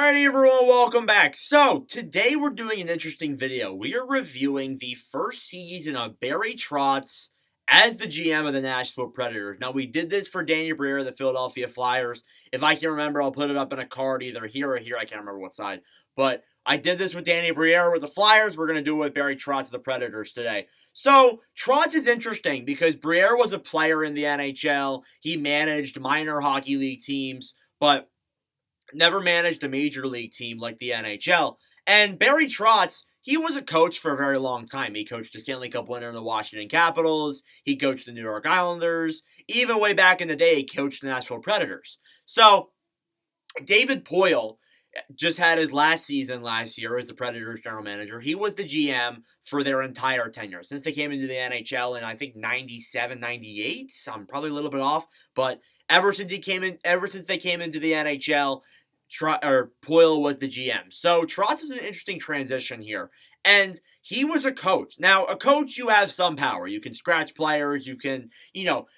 Alrighty everyone, welcome back. So, today we're doing an interesting video. We are reviewing the first season of Barry Trotz as the GM of the Nashville Predators. Now, we did this for Danny Briere of the Philadelphia Flyers. If I can remember, I'll put it up in a card either here or here. I can't remember what side. But I did this with Danny Briere with the Flyers. We're going to do it with Barry Trotz of the Predators today. So, Trotz is interesting because Briere was a player in the NHL. He managed minor hockey league teams, but never managed a major league team like the NHL. And Barry Trotz, he was a coach for a very long time. He coached the Stanley Cup winner in the Washington Capitals. He coached the New York Islanders. Even way back in the day, he coached the Nashville Predators. So, David Poile just had his last season last year as the Predators general manager. He was the GM for their entire tenure. Since they came into the NHL in, I think, 97, 98. I'm probably a little bit off. But ever since they came into the NHL, Poile was the GM. So Trotz is an interesting transition here. And he was a coach. Now, a coach, you have some power. You can scratch players. You can,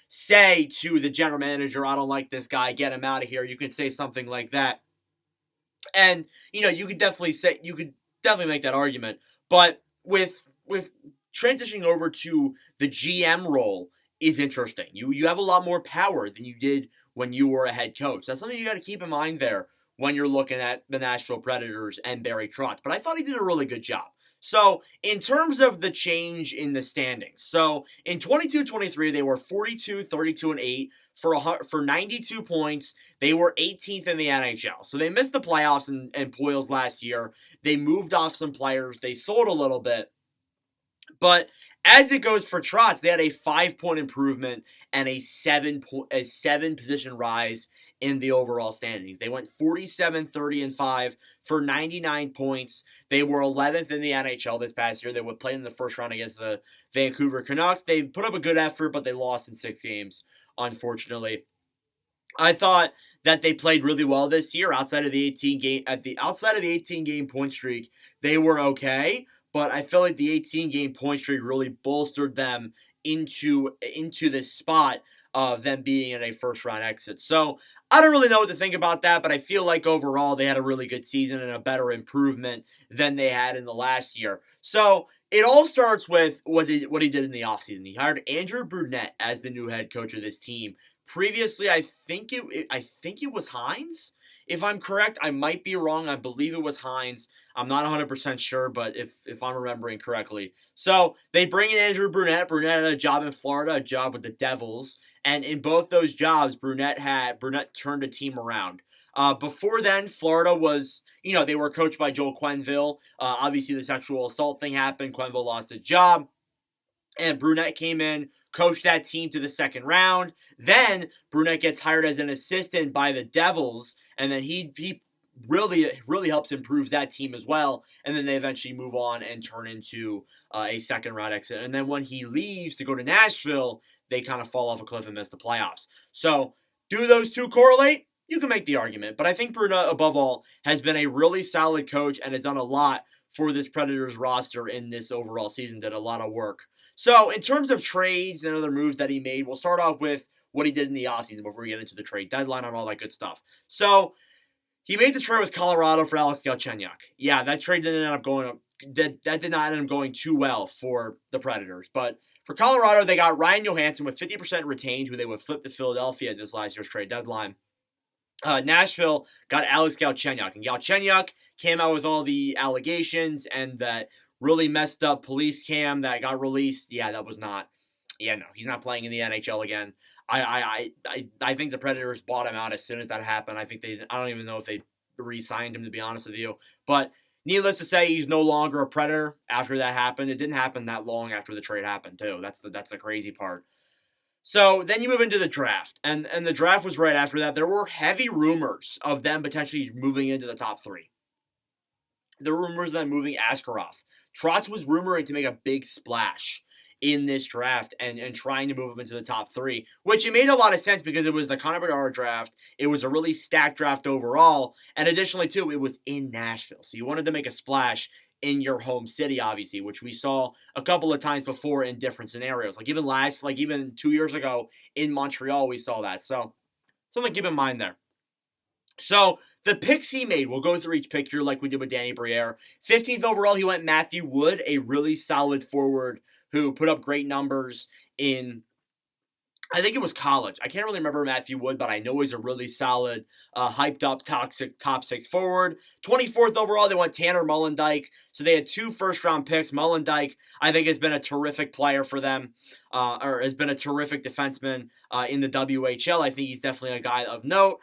say to the general manager, I don't like this guy, get him out of here. You can say something like that. And, you could definitely make that argument. But with transitioning over to the GM role is interesting. You have a lot more power than you did when you were a head coach. That's something you got to keep in mind there when you're looking at the Nashville Predators and Barry Trotz. But I thought he did a really good job. So, in terms of the change in the standings, so in 22-23, they were 42, 32, and 8 for 92 points. They were 18th in the NHL. So they missed the playoffs in Poile's last year. They moved off some players. They sold a little bit. But as it goes for Trotz, they had a 5-point improvement and a 7-position rise in the overall standings. They went 47, 30, and 5 for 99 points. They were 11th in the NHL this past year. They would play in the first round against the Vancouver Canucks. They put up a good effort, but they lost in 6 games, unfortunately. I thought that they played really well this year outside of the 18 game point streak. They were okay. But I feel like the 18-game point streak really bolstered them into this spot of them being in a first-round exit. So I don't really know what to think about that, but I feel like overall they had a really good season and a better improvement than they had in the last year. So it all starts with what he did in the offseason. He hired Andrew Brunette as the new head coach of this team. Previously, I think it was Hines. If I'm correct, I might be wrong. I believe it was Hines. I'm not 100% sure, but if I'm remembering correctly. So they bring in Andrew Brunette. Brunette had a job in Florida, a job with the Devils. And in both those jobs, Brunette turned a team around. Before then, Florida was, they were coached by Joel Quenneville. Obviously, the sexual assault thing happened. Quenneville lost his job. And Brunette came in, coached that team to the second round. Then Brunette gets hired as an assistant by the Devils, and then he really helps improve that team as well. And then they eventually move on and turn into a second round exit. And then when he leaves to go to Nashville, they kind of fall off a cliff and miss the playoffs. So do those two correlate? You can make the argument. But I think Brunette, above all, has been a really solid coach and has done a lot for this Predators roster in this overall season, did a lot of work. So, in terms of trades and other moves that he made, we'll start off with what he did in the offseason before we get into the trade deadline and all that good stuff. So, he made the trade with Colorado for Alex Galchenyuk. Yeah, that trade did not end up going too well for the Predators. But for Colorado, they got Ryan Johansson with 50% retained, who they would flip to Philadelphia at this last year's trade deadline. Nashville got Alex Galchenyuk, and Galchenyuk came out with all the allegations and that really messed up police cam that got released. Yeah, that was not. Yeah, no, he's not playing in the NHL again. I think the Predators bought him out as soon as that happened. I don't even know if they re-signed him, to be honest with you. But needless to say, he's no longer a Predator after that happened. It didn't happen that long after the trade happened, too. That's the crazy part. So then you move into the draft, and the draft was right after that. There were heavy rumors of them potentially moving into the top 3. There were rumors of them moving Askarov. Trotz was rumoring to make a big splash in this draft and trying to move him into the top 3, which it made a lot of sense because it was the Connor Bedard draft. It was a really stacked draft overall, and additionally, too, it was in Nashville. So you wanted to make a splash in your home city, obviously, which we saw a couple of times before in different scenarios. Even 2 years ago in Montreal, we saw that. So something to keep in mind there. So The picks he made, we'll go through each pick here like we did with Danny Briere. 15th overall, he went Matthew Wood, a really solid forward who put up great numbers in, I think it was college. I can't really remember Matthew Wood, but I know he's a really solid, hyped up top six forward. 24th overall, they went Tanner Mullendijk. So they had 2 first-round picks. Mullendijk, I think, has been a terrific player for them, or has been a terrific defenseman in the WHL. I think he's definitely a guy of note.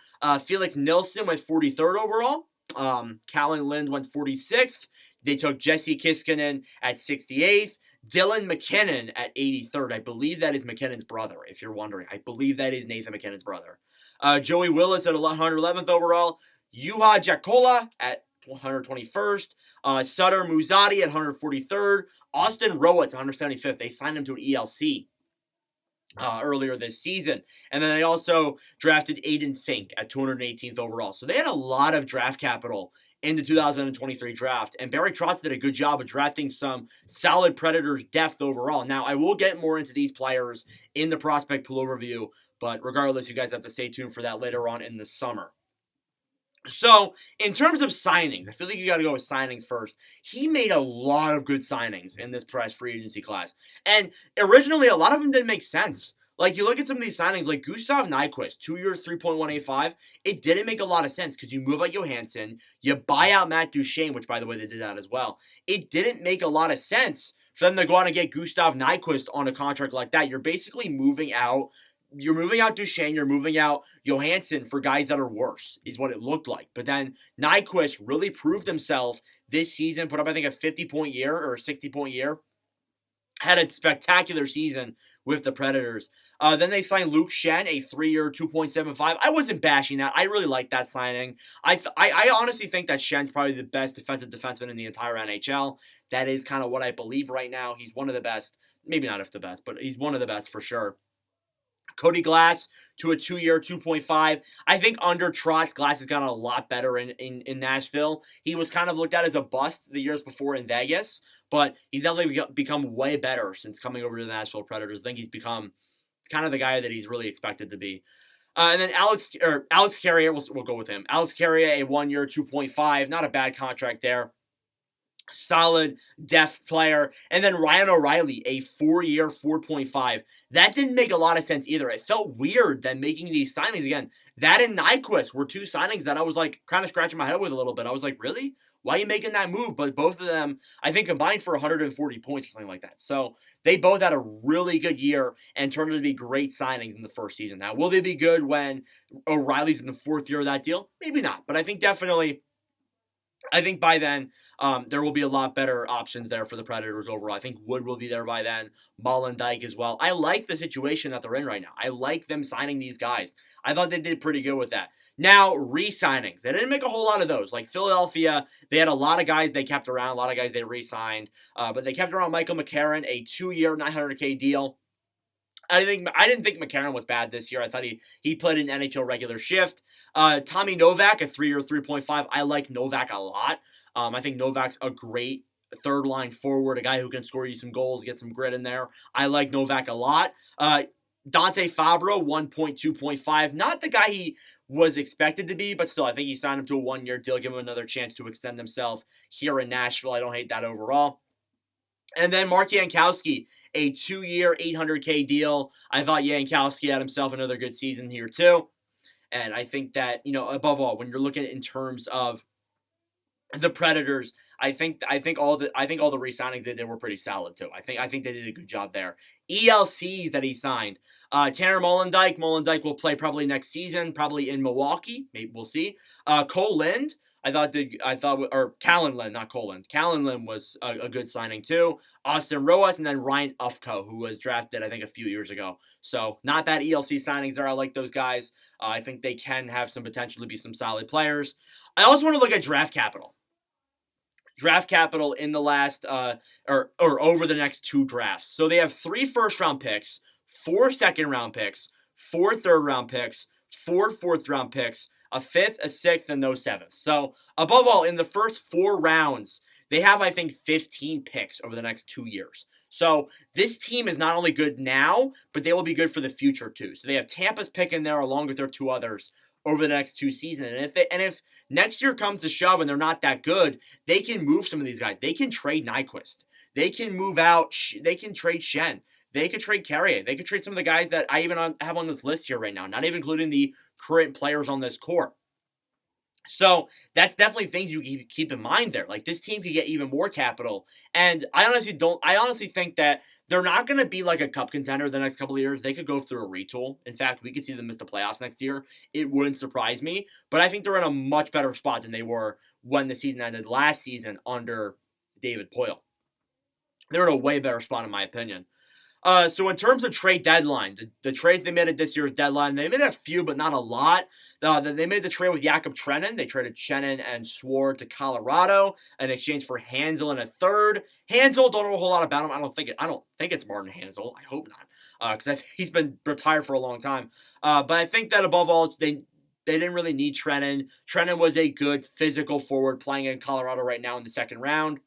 Felix Nilsson went 43rd overall. Callan Lind went 46th. They took Jesse Kiskinen at 68th. Dylan McKinnon at 83rd. I believe that is McKinnon's brother, if you're wondering. I believe that is Nathan McKinnon's brother. Joey Willis at 111th overall. Juha Jakola at 121st. Sutter Muzadi at 143rd. Austin Rowitz, 175th. They signed him to an ELC earlier this season. And then they also drafted Aiden Fink at 218th overall. So they had a lot of draft capital in the 2023 draft, and Barry Trotz did a good job of drafting some solid Predators depth overall. Now, I will get more into these players in the prospect pool overview, but regardless, you guys have to stay tuned for that later on in the summer. So, in terms of signings, I feel like you got to go with signings first. He made a lot of good signings in this press free agency class, and originally, a lot of them didn't make sense. Like, you look at some of these signings, like Gustav Nyquist, 2 years, 3.185. It didn't make a lot of sense because you move out Johansson, you buy out Matt Duchene, which, by the way, they did that as well. It didn't make a lot of sense for them to go out and get Gustav Nyquist on a contract like that. You're basically moving out. You're moving out Duchene, you're moving out Johansson for guys that are worse, is what it looked like. But then Nyquist really proved himself this season, put up, I think, a 50-point year or a 60-point year. Had a spectacular season with the Predators. Then they signed Luke Shen, a 3-year, 2.75. I wasn't bashing that. I really liked that signing. I honestly think that Shen's probably the best defensive defenseman in the entire NHL. That is kind of what I believe right now. He's one of the best. Maybe not if the best, but he's one of the best for sure. Cody Glass to a 2-year, 2.5. I think under Trotz, Glass has gotten a lot better in Nashville. He was kind of looked at as a bust the years before in Vegas, but he's definitely become way better since coming over to the Nashville Predators. I think he's become kind of the guy that he's really expected to be. And then Alex Carrier, we'll go with him. Alex Carrier, a 1-year, 2.5. Not a bad contract there. Solid, depth player. And then Ryan O'Reilly, a 4-year, 4.5. That didn't make a lot of sense either. It felt weird that making these signings again. That and Nyquist were 2 signings that I was like kind of scratching my head with a little bit. I was like, really? Why are you making that move? But both of them, I think, combined for 140 points or something like that. So they both had a really good year and turned out to be great signings in the first season. Now, will they be good when O'Reilly's in the 4th year of that deal? Maybe not. But I think definitely, by then, there will be a lot better options there for the Predators overall. I think Wood will be there by then. Mullendijk as well. I like the situation that they're in right now. I like them signing these guys. I thought they did pretty good with that. Now, re-signings. They didn't make a whole lot of those. Like Philadelphia, they had a lot of guys they kept around, a lot of guys they re-signed. But they kept around Michael McCarron, a 2-year, $900K deal. I didn't think McCarron was bad this year. I thought he played an NHL regular shift. Tommy Novak, a 3-year, 3.5. I like Novak a lot. I think Novak's a great third-line forward, a guy who can score you some goals, get some grit in there. I like Novak a lot. Dante Fabro, 1.2.5. Not the guy he was expected to be, but still, I think he signed him to a 1-year deal, give him another chance to extend himself here in Nashville. I don't hate that overall. And then Mark Jankowski, a 2-year, $800K deal. I thought Jankowski had himself another good season here too. And I think that, above all, when you're looking in terms of the Predators, I think all the re-signings they did were pretty solid too. I think they did a good job there. ELCs that he signed. Tanner Mullendijk. Mullendijk will play probably next season, probably in Milwaukee. Maybe we'll see. Cole Lind. Or Callan Lind, not Cole Lind. Callan Lind was a good signing too. Austin Rowitz, and then Ryan Ufko, who was drafted, I think, a few years ago. So not bad ELC signings there. I like those guys. I think they can have some potential to be some solid players. I also want to look at draft capital. Draft capital in the last, or over the next 2 drafts. So they have 3 first-round picks, 4 second-round picks, 4 third-round picks, 4 fourth-round picks, a 5th, a 6th, and no 7th. So, above all, in the first 4 rounds, they have, I think, 15 picks over the next 2 years. So, this team is not only good now, but they will be good for the future, too. So, they have Tampa's pick in there along with their 2 others over the next 2 seasons. And if next year comes to shove and they're not that good, they can move some of these guys. They can trade Nyquist. They can move out. They can trade Shen. They could trade Carrier. They could trade some of the guys that I even have on this list here right now, not even including the current players on this core. So that's definitely things you keep in mind there. Like, this team could get even more capital. And I honestly think that they're not going to be like a cup contender the next couple of years. They could go through a retool. In fact, we could see them miss the playoffs next year. It wouldn't surprise me. But I think they're in a much better spot than they were when the season ended last season under David Poile. They're in a way better spot, in my opinion. So in terms of trade deadline, the trades they made at this year's deadline, they made a few, but not a lot. They made the trade with Jakob Trenin. They traded Trenin and Sword to Colorado in exchange for Hansel and a third. Hansel, don't know a whole lot about him. I don't think it's Martin Hansel. I hope not, because he's been retired for a long time. But I think that above all, they didn't really need Trenin. Trenin was a good physical forward playing in Colorado right now in the second round.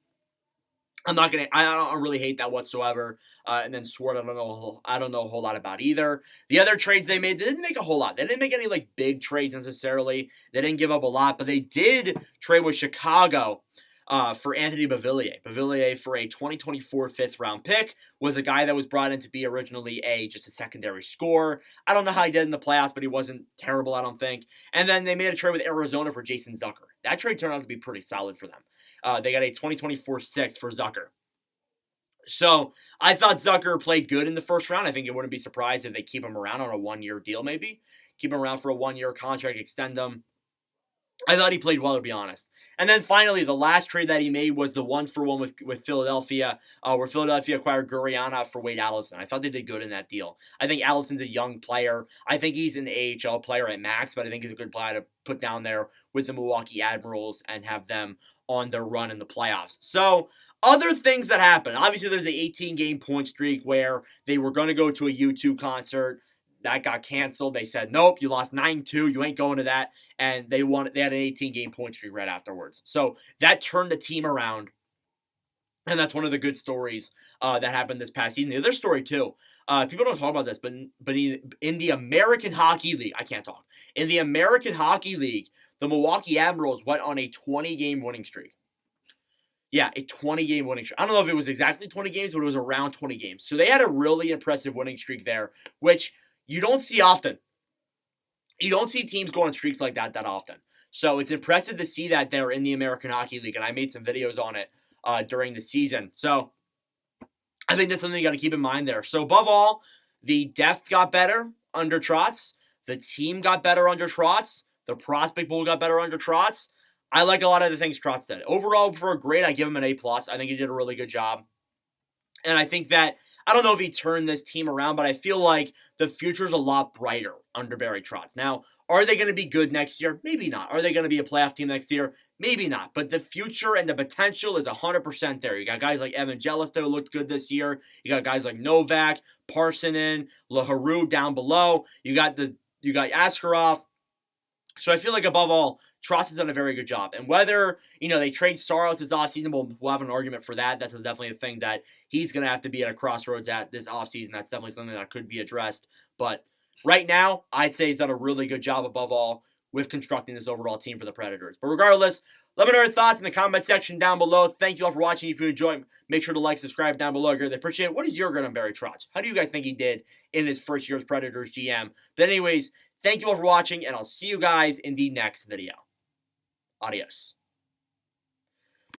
I don't really hate that whatsoever. And then Sword, I don't know a whole lot about either. The other trades they made, they didn't make a whole lot. They didn't make any like big trades necessarily. They didn't give up a lot, but they did trade with Chicago for Anthony Beauvillier. Beauvillier for a 2024 fifth-round pick was a guy that was brought in to be originally just a secondary scorer. I don't know how he did in the playoffs, but he wasn't terrible, I don't think. And then they made a trade with Arizona for Jason Zucker. That trade turned out to be pretty solid for them. They got a 2024 sixth for Zucker. So I thought Zucker played good in the first round. I think it wouldn't be surprised if they keep him around on a one-year deal maybe. Keep him around for a one-year contract, extend him. I thought he played well, to be honest. And then finally, the last trade that he made was the one-for-one with Philadelphia, where Philadelphia acquired Gurianov for Wade Allison. I thought they did good in that deal. I think Allison's a young player. I think he's an AHL player at max, but I think he's a good player to put down there with the Milwaukee Admirals and have them on their run in the playoffs. So, other things that happened. Obviously, there's the 18-game point streak where they were going to go to a U2 concert. That got canceled. They said, nope, you lost 9-2. You ain't going to that. And they had an 18-game point streak right afterwards. So that turned the team around. And that's one of the good stories that happened this past season. The other story, too, people don't talk about this, but in the American Hockey League, I can't talk. In the American Hockey League, the Milwaukee Admirals went on a 20-game winning streak. Yeah, a 20-game winning streak. I don't know if it was exactly 20 games, but it was around 20 games. So they had a really impressive winning streak there, which you don't see often. You don't see teams go on streaks like that often. So it's impressive to see that they're in the American Hockey League, and I made some videos on it during the season. So I think that's something you got to keep in mind there. So above all, the depth got better under Trotz. The team got better under Trotz. The prospect pool got better under Trotz. I like a lot of the things Trotz did. Overall, for a grade, I give him an A+. I think he did a really good job. And I think that, I don't know if he turned this team around, but I feel like the future's a lot brighter under Barry Trotz. Now, are they going to be good next year? Maybe not. Are they going to be a playoff team next year? Maybe not. But the future and the potential is 100% there. You got guys like Evangelos that looked good this year. You got guys like Novak, Parsonen, LaHaru down below. You got Askarov. So I feel like above all, Trotz has done a very good job. And whether, they trade Saros this offseason, we'll have an argument for that. That's definitely a thing that he's going to have to be at a crossroads at this offseason. That's definitely something that could be addressed. But right now, I'd say he's done a really good job above all with constructing this overall team for the Predators. But regardless, let me know your thoughts in the comment section down below. Thank you all for watching. If you enjoyed, make sure to like, subscribe down below. I really appreciate it. What is your grade on Barry Trotz? How do you guys think he did in his first year as Predators GM? But anyways, thank you all for watching, and I'll see you guys in the next video. Adios.